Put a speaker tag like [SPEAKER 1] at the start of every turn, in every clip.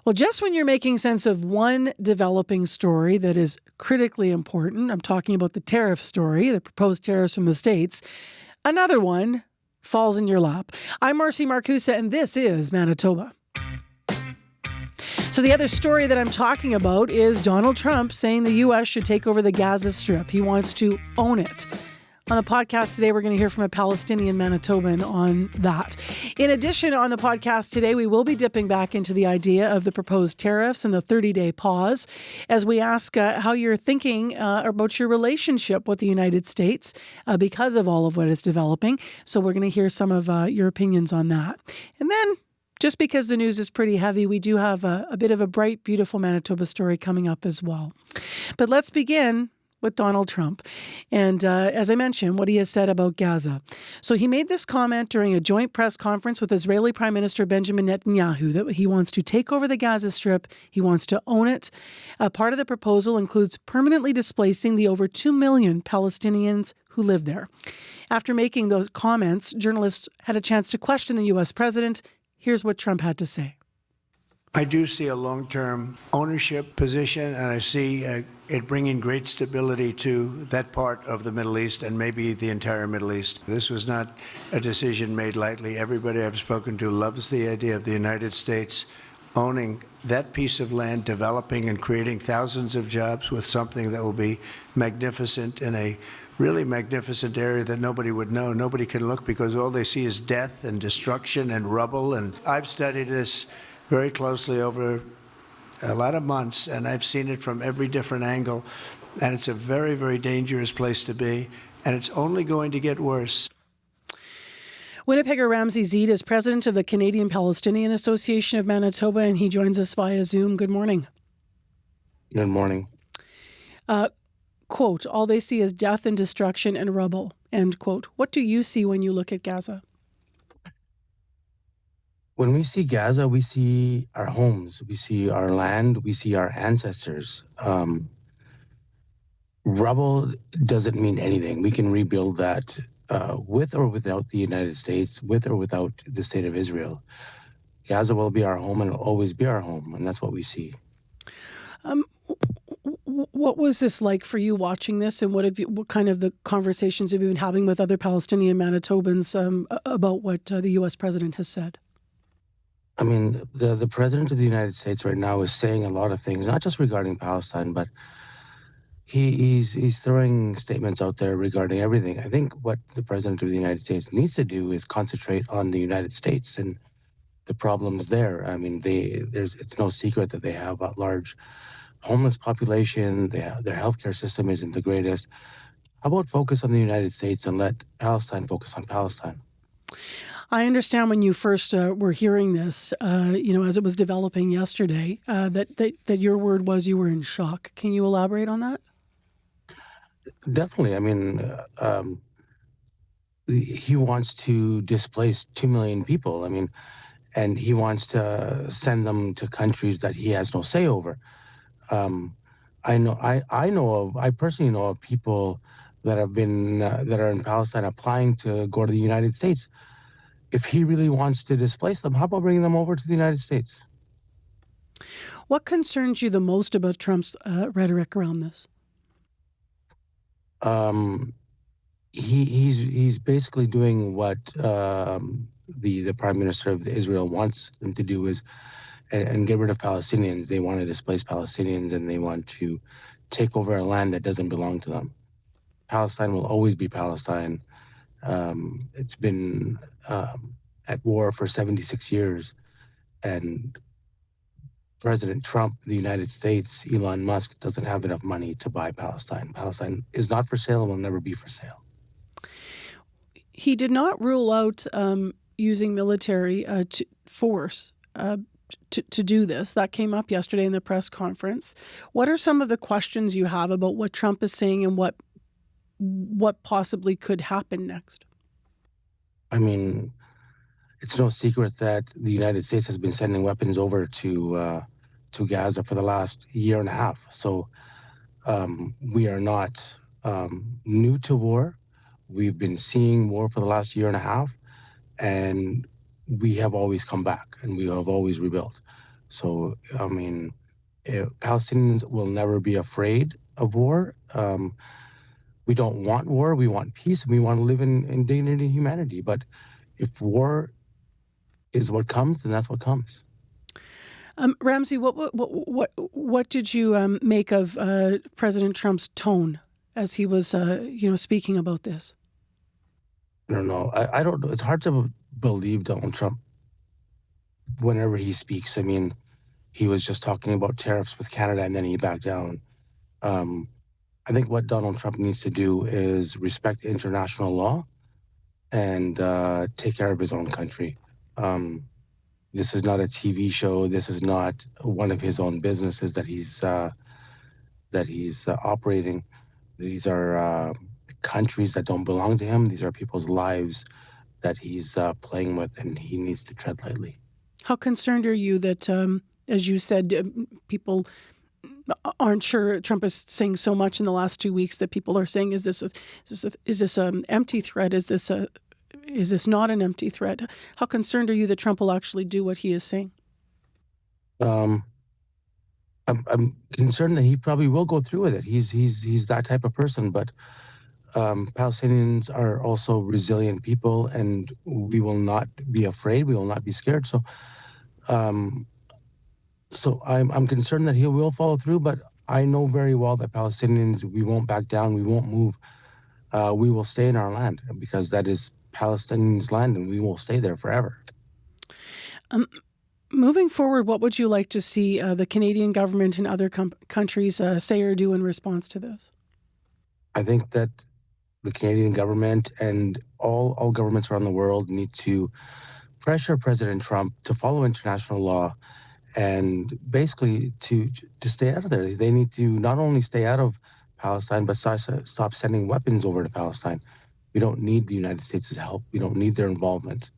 [SPEAKER 1] Well, just when you're making sense of one developing story that is critically important, I'm talking about the tariff story, the proposed tariffs from the States, another one falls in your lap. I'm Marcy Markusa, and this is Manitoba. So the other story that I'm talking about is Donald Trump saying the U.S. should take over the Gaza Strip. He wants to own it. On the podcast today, we're going to hear from a Palestinian Manitoban on that. In addition, on the podcast today, we will be dipping back into the idea of the proposed tariffs and the 30-day pause as we ask how you're thinking about your relationship with the United States because of all of what is developing. So we're going to hear some of your opinions on that. And then, just because the news is pretty heavy, we do have a bit of a bright, beautiful Manitoba story coming up as well. But let's begin with Donald Trump. And as I mentioned, what he has said about Gaza. So he made this comment during a joint press conference with Israeli Prime Minister Benjamin Netanyahu that he wants to take over the Gaza Strip. He wants to own it. Part of the proposal includes permanently displacing the over 2 million Palestinians who live there. After making those comments, journalists had a chance to question the U.S. president. Here's what Trump had to say.
[SPEAKER 2] I do see a long-term ownership position, and I see it bringing great stability to that part of the Middle East and maybe the entire Middle East. This was not a decision made lightly. Everybody I've spoken to loves the idea of the United States owning that piece of land, developing and creating thousands of jobs with something that will be magnificent in a really magnificent area that nobody would know. Nobody can look because all they see is death and destruction and rubble. And I've studied this very closely over a lot of months, and I've seen it from every different angle, and it's a very, very dangerous place to be, and it's only going to get worse.
[SPEAKER 1] Winnipegger Ramsey Zeid is president of the Canadian Palestinian Association of Manitoba, and he joins us via Zoom. Good morning.
[SPEAKER 3] Good morning.
[SPEAKER 1] Quote, all they see is death and destruction and rubble, end quote. What do you see when you look at Gaza?
[SPEAKER 3] When we see Gaza, we see our homes, we see our land, we see our ancestors. Rubble doesn't mean anything. We can rebuild that with or without the United States, with or without the state of Israel. Gaza will be our home and will always be our home, and that's what we see.
[SPEAKER 1] What was this like for you watching this, and what kind of the conversations have you been having with other Palestinian Manitobans about what the U.S. president has said?
[SPEAKER 3] I mean, the president of the United States right now is saying a lot of things, not just regarding Palestine, but he's throwing statements out there regarding everything. I think what the president of the United States needs to do is concentrate on the United States and the problems there. I mean, it's no secret that they have a large homeless population. Their healthcare system isn't the greatest. How about focus on the United States and let Palestine focus on Palestine?
[SPEAKER 1] I understand when you first were hearing this, as it was developing yesterday, that your word was you were in shock. Can you elaborate on that?
[SPEAKER 3] Definitely. I mean, he wants to displace 2 million people. I mean, and he wants to send them to countries that he has no say over. I personally know of people that have been that are in Palestine applying to go to the United States. If he really wants to displace them, how about bringing them over to the United States?
[SPEAKER 1] What concerns you the most about Trump's rhetoric around this?
[SPEAKER 3] He's basically doing what the Prime Minister of Israel wants them to do is and get rid of Palestinians. They want to displace Palestinians and they want to take over a land that doesn't belong to them. Palestine will always be Palestine. It's been at war for 76 years, and President Trump, the United States, Elon Musk doesn't have enough money to buy Palestine. Palestine is not for sale and will never be for sale.
[SPEAKER 1] He did not rule out using military force to do this. That came up yesterday in the press conference. What are some of the questions you have about what Trump is saying and what possibly could happen next?
[SPEAKER 3] I mean, it's no secret that the United States has been sending weapons over to Gaza for the last year and a half. So we are not new to war. We've been seeing war for the last year and a half, and we have always come back and we have always rebuilt. So, I mean, Palestinians will never be afraid of war. We don't want war. We want peace. And we want to live in dignity and humanity. But if war is what comes, then that's what comes.
[SPEAKER 1] Ramsey, what did you make of President Trump's tone as he was, speaking about this?
[SPEAKER 3] I don't know. I don't know. It's hard to believe Donald Trump whenever he speaks. I mean, he was just talking about tariffs with Canada and then he backed down. I think what Donald Trump needs to do is respect international law and take care of his own country. This is not a TV show. This is not one of his own businesses that he's operating. These are countries that don't belong to him. These are people's lives that he's playing with, and he needs to tread lightly.
[SPEAKER 1] How concerned are you that, as you said, people aren't sure? Trump is saying so much in the last 2 weeks that people are saying, is this an empty threat? Is this not an empty threat? How concerned are you that Trump will actually do what he is saying?
[SPEAKER 3] I'm concerned that he probably will go through with it. He's that type of person, but Palestinians are also resilient people, and we will not be afraid. We will not be scared. So I'm concerned that he will follow through, but I know very well that Palestinians, we won't back down. We won't move. We will stay in our land because that is Palestinians' land, and we will stay there forever.
[SPEAKER 1] Moving forward, what would you like to see the Canadian government and other countries say or do in response to this?
[SPEAKER 3] I think that the Canadian government and all governments around the world need to pressure President Trump to follow international law and basically to stay out of there. They need to not only stay out of Palestine, but stop sending weapons over to Palestine. We don't need the United States' help. We don't need their involvement.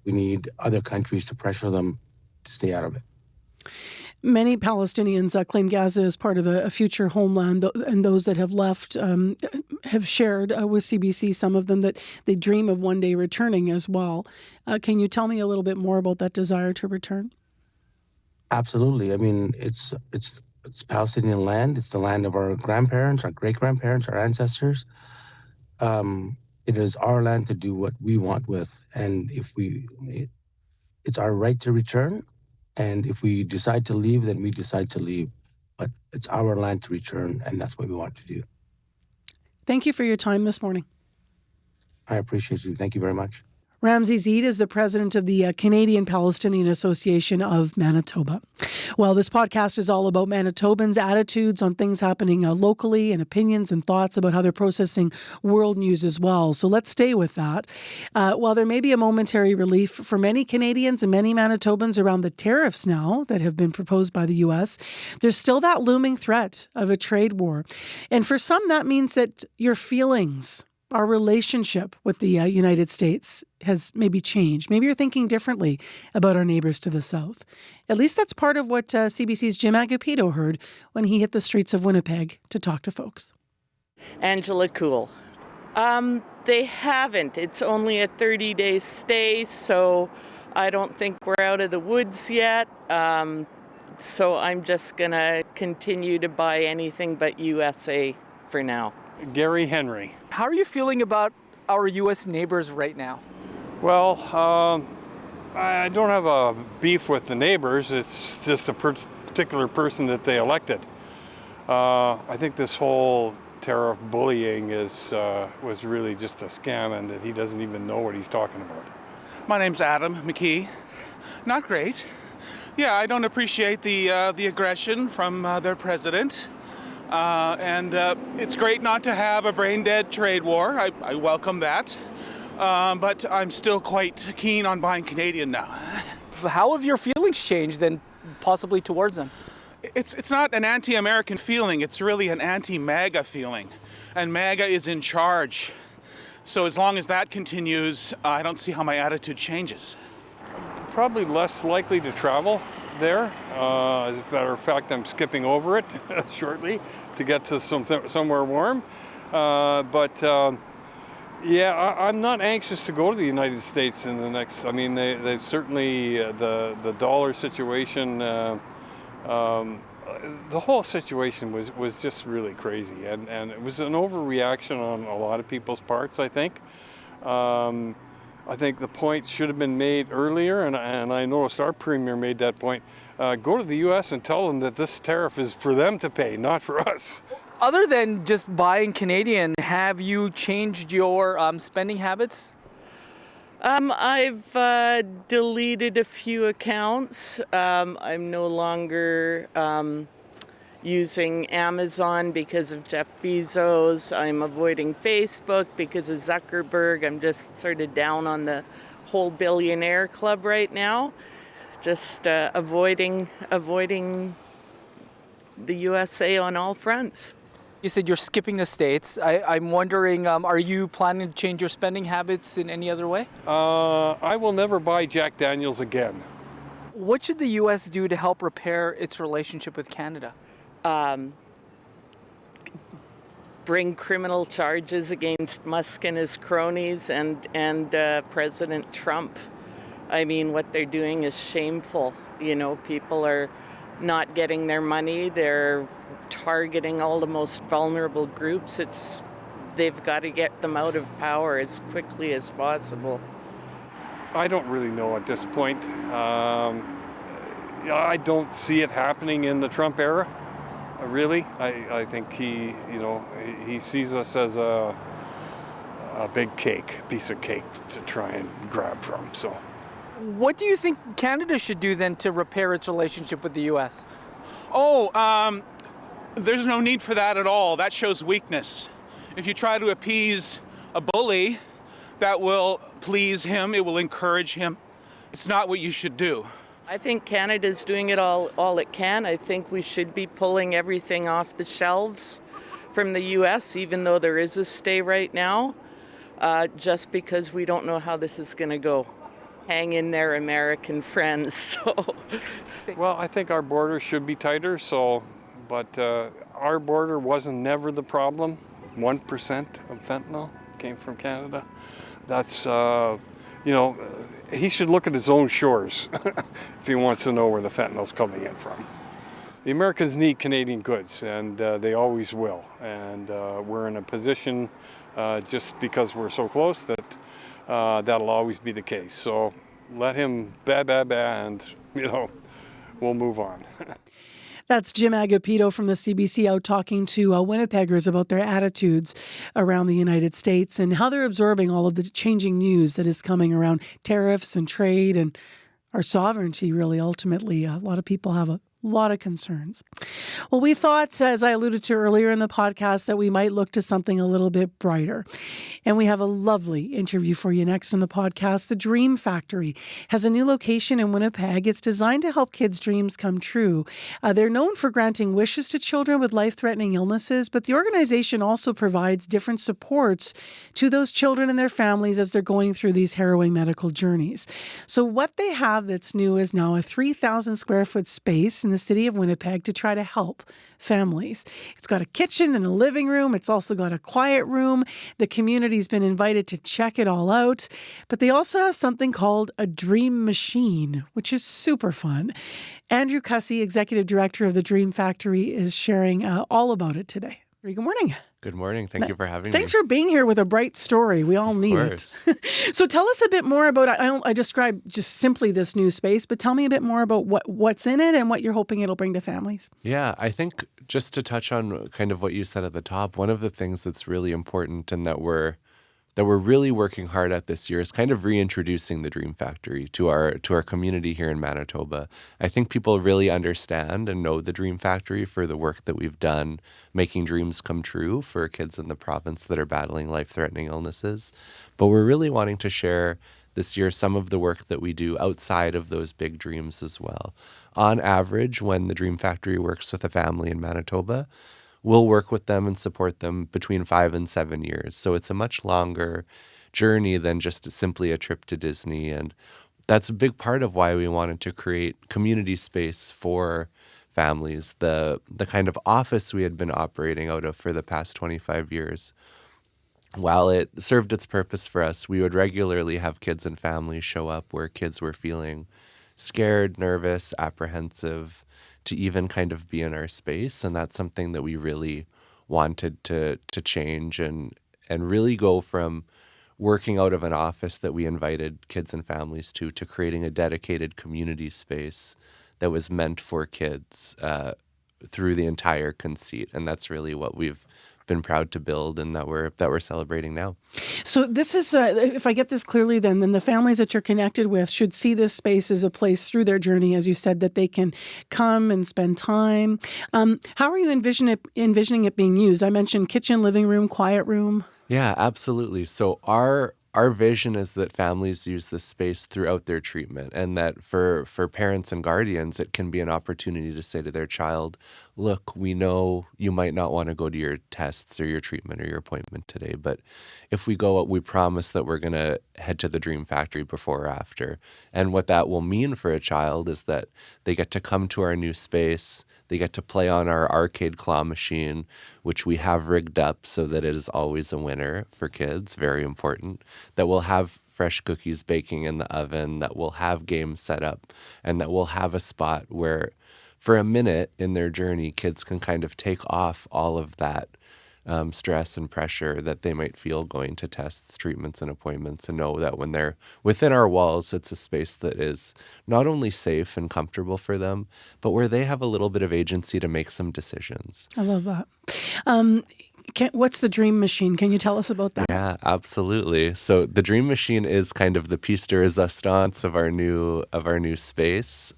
[SPEAKER 3] We need other countries to pressure them to stay out of it.
[SPEAKER 1] Many Palestinians claim Gaza as part of a future homeland, and those that have left have shared with CBC, some of them, that they dream of one day returning as well. Can you tell me a little bit more about that desire to return?
[SPEAKER 3] Absolutely. I mean, it's Palestinian land. It's the land of our grandparents, our great-grandparents, our ancestors. It is our land to do what we want with, and it's our right to return. And if we decide to leave, then we decide to leave. But it's our land to return, and that's what we want to do.
[SPEAKER 1] Thank you for your time this morning.
[SPEAKER 3] I appreciate you. Thank you very much.
[SPEAKER 1] Ramsey Zeid is the president of the Canadian Palestinian Association of Manitoba. Well, this podcast is all about Manitobans' attitudes on things happening locally and opinions and thoughts about how they're processing world news as well. So let's stay with that. While there may be a momentary relief for many Canadians and many Manitobans around the tariffs now that have been proposed by the U.S., there's still that looming threat of a trade war. And for some, that means that your feelings, our relationship with the United States has maybe changed. Maybe you're thinking differently about our neighbours to the south. At least that's part of what CBC's Jim Agapito heard when he hit the streets of Winnipeg to talk to folks.
[SPEAKER 4] Angela Cool. They haven't. It's only a 30-day stay, so I don't think we're out of the woods yet. So I'm just going to continue to buy anything but USA for now.
[SPEAKER 5] Gary Henry.
[SPEAKER 6] How are you feeling about our U.S. neighbors right now?
[SPEAKER 5] Well, I don't have a beef with the neighbors. It's just a particular person that they elected. I think this whole tariff bullying was really just a scam, and that he doesn't even know what he's talking about.
[SPEAKER 7] My name's Adam McKee. Not great. Yeah, I don't appreciate the aggression from their president. And it's great not to have a brain-dead trade war. I welcome that. But I'm still quite keen on buying Canadian now.
[SPEAKER 6] How have your feelings changed then, possibly towards them?
[SPEAKER 7] It's not an anti-American feeling. It's really an anti-MAGA feeling. And MAGA is in charge. So as long as that continues, I don't see how my attitude changes.
[SPEAKER 5] Probably less likely to travel there. As a matter of fact, I'm skipping over it shortly to get to somewhere warm. But Yeah, I'm not anxious to go to the United States in the next. I mean, they've certainly the dollar situation. The whole situation was just really crazy, and it was an overreaction on a lot of people's parts, I think. I think the point should have been made earlier, and I noticed our premier made that point. Go to the U.S. and tell them that this tariff is for them to pay, not for us.
[SPEAKER 6] Other than just buying Canadian, have you changed your spending habits?
[SPEAKER 4] I've deleted a few accounts. I'm no longer using Amazon because of Jeff Bezos. I'm avoiding Facebook because of Zuckerberg. I'm just sort of down on the whole billionaire club right now. Just avoiding the USA on all fronts.
[SPEAKER 6] You said you're skipping the States. I'm wondering, are you planning to change your spending habits in any other way?
[SPEAKER 5] I will never buy Jack Daniels again.
[SPEAKER 6] What should the U.S. do to help repair its relationship with Canada?
[SPEAKER 4] Bring criminal charges against Musk and his cronies and President Trump. I mean, what they're doing is shameful. You know, people are not getting their money. They're targeting all the most vulnerable groups. They've got to get them out of power as quickly as possible.
[SPEAKER 5] I don't really know at this point. I don't see it happening in the Trump era. Really, I think he sees us as a big piece of cake to try and grab from. So,
[SPEAKER 6] what do you think Canada should do then to repair its relationship with the U.S.?
[SPEAKER 7] There's no need for that at all. That shows weakness. If you try to appease a bully, that will please him. It will encourage him. It's not what you should do.
[SPEAKER 4] I think Canada's doing it all it can. I think we should be pulling everything off the shelves from the U.S., even though there is a stay right now, just because we don't know how this is going to go. Hang in there, American friends. So,
[SPEAKER 5] well, I think our border should be tighter. But our border wasn't never the problem. 1% of fentanyl came from Canada. That's he should look at his own shores if he wants to know where the fentanyl's coming in from. The Americans need Canadian goods, and they always will. And we're in a position, just because we're so close, that that'll always be the case. So let him and we'll move on.
[SPEAKER 1] That's Jim Agapito from the CBC out talking to Winnipeggers about their attitudes around the United States and how they're absorbing all of the changing news that is coming around tariffs and trade and our sovereignty, really, ultimately. A lot of people have a lot of concerns. Well, we thought, as I alluded to earlier in the podcast, that we might look to something a little bit brighter. And we have a lovely interview for you next on the podcast. The Dream Factory has a new location in Winnipeg. It's designed to help kids' dreams come true. They're known for granting wishes to children with life-threatening illnesses, but the organization also provides different supports to those children and their families as they're going through these harrowing medical journeys. So what they have that's new is now a 3,000 square foot space in the city of Winnipeg to try to help families. It's got a kitchen and a living room. It's also got a quiet room. The community's been invited to check it all out. But they also have something called a dream machine, which is super fun. Andrew Kussy, executive director of the Dream Factory, is sharing all about it today. Good morning.
[SPEAKER 8] Good morning. Thank you for having me.
[SPEAKER 1] Thanks for being here with a bright story. We all need it. So tell us a bit more about, I described just simply this new space, but tell me a bit more about what's in it and what you're hoping it'll bring to families.
[SPEAKER 8] Yeah, I think just to touch on kind of what you said at the top, one of the things that's really important and that we're really working hard at this year is kind of reintroducing the Dream Factory to our community here in Manitoba. I think people really understand and know the Dream Factory for the work that we've done making dreams come true for kids in the province that are battling life-threatening illnesses. But we're really wanting to share this year some of the work that we do outside of those big dreams as well. On average, when the Dream Factory works with a family in Manitoba, we'll work with them and support them between 5 and 7 years. So it's a much longer journey than just simply a trip to Disney. And that's a big part of why we wanted to create community space for families. The kind of office we had been operating out of for the past 25 years while it served its purpose for us, we would regularly have kids and families show up where kids were feeling scared, nervous, apprehensive to even kind of be in our space. And that's something that we really wanted to change and really go from working out of an office that we invited kids and families to creating a dedicated community space that was meant for kids through the entire conceit. And that's really what we've been proud to build and that we're celebrating now.
[SPEAKER 1] So this is, if I get this clearly, then the families that you're connected with should see this space as a place through their journey, as you said, that they can come and spend time. How are you envisioning it being used? I mentioned kitchen, living room, quiet room.
[SPEAKER 8] Yeah, absolutely. So our vision is that families use this space throughout their treatment, and that for parents and guardians, it can be an opportunity to say to their child, look, we know you might not want to go to your tests or your treatment or your appointment today, but if we go out, we promise that we're going to head to the Dream Factory before or after. And what that will mean for a child is that they get to come to our new space, they get to play on our arcade claw machine, which we have rigged up so that it is always a winner for kids, very important, that we'll have fresh cookies baking in the oven, that we'll have games set up, and that we'll have a spot where for a minute in their journey, kids can kind of take off all of that stress and pressure that they might feel going to tests, treatments, and appointments, and know that when they're within our walls, it's a space that is not only safe and comfortable for them, but where they have a little bit of agency to make some decisions.
[SPEAKER 1] I love that. What's the Dream Machine? Can you tell us about that?
[SPEAKER 8] Yeah, absolutely. So the Dream Machine is kind of the piece de resistance of our new space.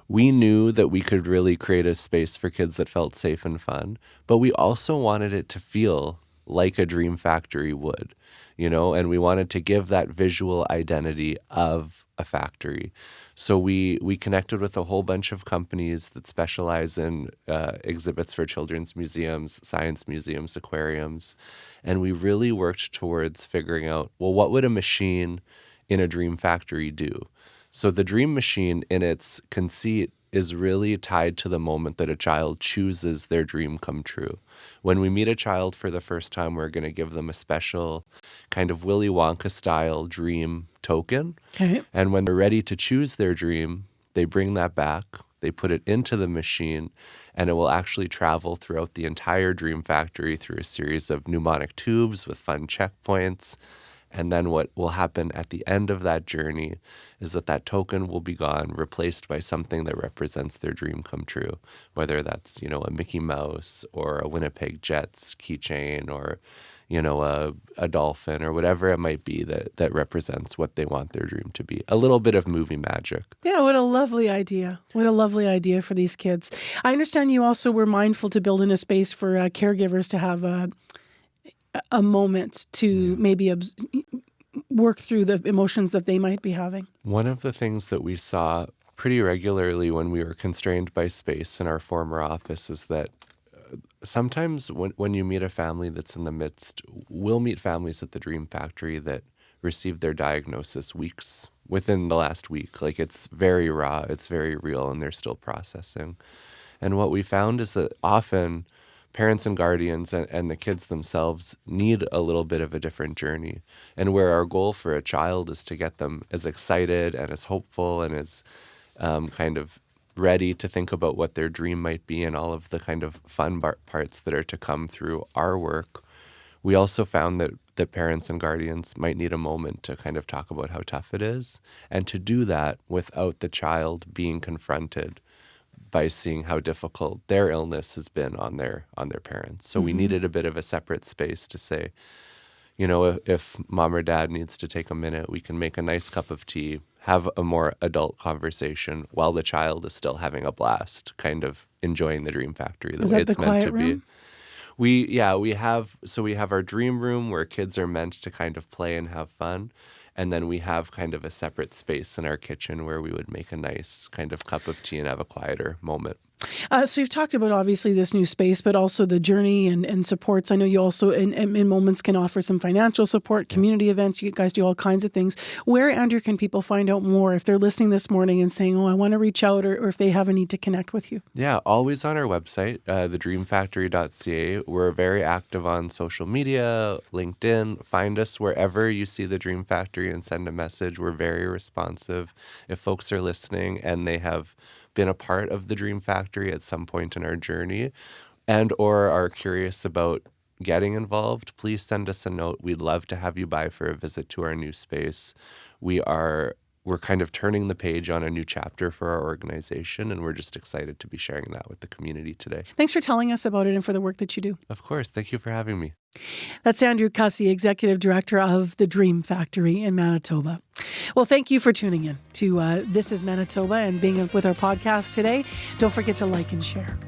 [SPEAKER 8] We knew that we could really create a space for kids that felt safe and fun, but we also wanted it to feel like a dream factory would, and we wanted to give that visual identity of a factory. So we connected with a whole bunch of companies that specialize in exhibits for children's museums, science museums, aquariums, and we really worked towards figuring out, well, what would a machine in a dream factory do? So the Dream Machine in its conceit is really tied to the moment that a child chooses their dream come true. When we meet a child for the first time, we're going to give them a special kind of Willy Wonka style dream token.
[SPEAKER 1] Okay.
[SPEAKER 8] And when they're ready to choose their dream, they bring that back, they put it into the machine, and it will actually travel throughout the entire dream factory through a series of mnemonic tubes with fun checkpoints. And then what will happen at the end of that journey is that token will be gone, replaced by something that represents their dream come true, whether that's, a Mickey Mouse or a Winnipeg Jets keychain or, a dolphin or whatever it might be that represents what they want their dream to be. A little bit of movie magic.
[SPEAKER 1] Yeah, what a lovely idea. What a lovely idea for these kids. I understand you also were mindful to build in a space for caregivers to have a moment to maybe work through the emotions that they might be having.
[SPEAKER 8] One of the things that we saw pretty regularly when we were constrained by space in our former office is that sometimes when you meet a family that's in the midst, we'll meet families at the Dream Factory that received their diagnosis weeks within the last week. Like, it's very raw, it's very real, and they're still processing. And what we found is that often parents and guardians and the kids themselves need a little bit of a different journey. And where our goal for a child is to get them as excited and as hopeful and as kind of ready to think about what their dream might be and all of the kind of fun parts that are to come through our work, we also found that parents and guardians might need a moment to kind of talk about how tough it is, and to do that without the child being confronted by seeing how difficult their illness has been on their parents. So we needed a bit of a separate space to say, if mom or dad needs to take a minute, we can make a nice cup of tea, have a more adult conversation while the child is still having a blast, kind of enjoying the Dream Factory the way it's meant to be. We have our dream room where kids are meant to kind of play and have fun. And then we have kind of a separate space in our kitchen where we would make a nice kind of cup of tea and have a quieter moment.
[SPEAKER 1] So you've talked about obviously this new space, but also the journey and supports. I know you also in moments can offer some financial support, community events. You guys do all kinds of things. Where, Andrew, can people find out more if they're listening this morning and saying, oh, I want to reach out, or if they have a need to connect with you?
[SPEAKER 8] Yeah, always on our website, thedreamfactory.ca. We're very active on social media, LinkedIn. Find us wherever you see The Dream Factory and send a message. We're very responsive. If folks are listening and they have been a part of the Dream Factory at some point in our journey and or are curious about getting involved, please send us a note. We'd love to have you by for a visit to our new space. We're kind of turning the page on a new chapter for our organization, and we're just excited to be sharing that with the community today.
[SPEAKER 1] Thanks for telling us about it and for the work that you do.
[SPEAKER 8] Of course. Thank you for having me.
[SPEAKER 1] That's Andrew Kussy, Executive Director of the Dream Factory in Manitoba. Well, thank you for tuning in to This is Manitoba and being with our podcast today. Don't forget to like and share.